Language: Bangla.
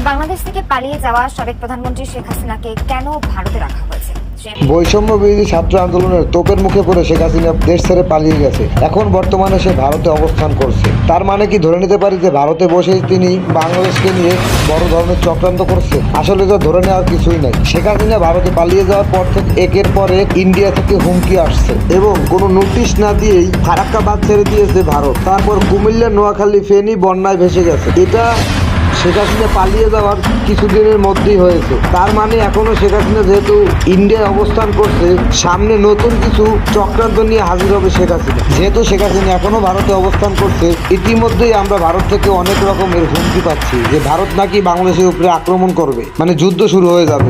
বাংলাদেশ থেকে পালিয়ে যাওয়া সাবেক প্রধানমন্ত্রী শেখ হাসিনাকে কেন ভারতে রাখা হয়েছে? বৈষম্য বিরোধী ছাত্র আন্দোলনের তোপের মুখে পড়ে শেখ হাসিনা দেশ ছেড়ে পালিয়ে গেছে। এখন বর্তমানে সে ভারতে অবস্থান করছে। তার মানে কি ধরে নিতে পারি যে ভারতে বসেই তিনি বাংলাদেশকে নিয়ে বড় ধরনের চক্রান্ত করছে? আসলে তো ধরে নেওয়ার কিছুই নাই। শেখ হাসিনা ভারতে পালিয়ে যাওয়ার পর থেকে একের পর এক ইন্ডিয়া থেকে হুমকি আসছে এবং কোনো নোটিশ না দিয়েই ফারাক্কা বাঁধ ছেড়ে দিয়েছে ভারত। তারপর কুমিল্লা, নোয়াখালী, ফেনী বন্যায় ভেসে গেছে। এটা শেখ হাসিনা পালিয়ে যাওয়ার কিছুদিনের মধ্যেই হয়েছে। তার মানে এখনো শেখ হাসিনা যেহেতু ইন্ডিয়ায় অবস্থান করছে, সামনে নতুন কিছু চক্রান্ত নিয়ে হাজির হবে শেখ হাসিনা। যেহেতু শেখ হাসিনা এখনো ভারতে অবস্থান করছে, ইতিমধ্যেই আমরা ভারত থেকে অনেক রকমের হুমকি পাচ্ছি যে ভারত নাকি বাংলাদেশের উপরে আক্রমণ করবে, মানে যুদ্ধ শুরু হয়ে যাবে।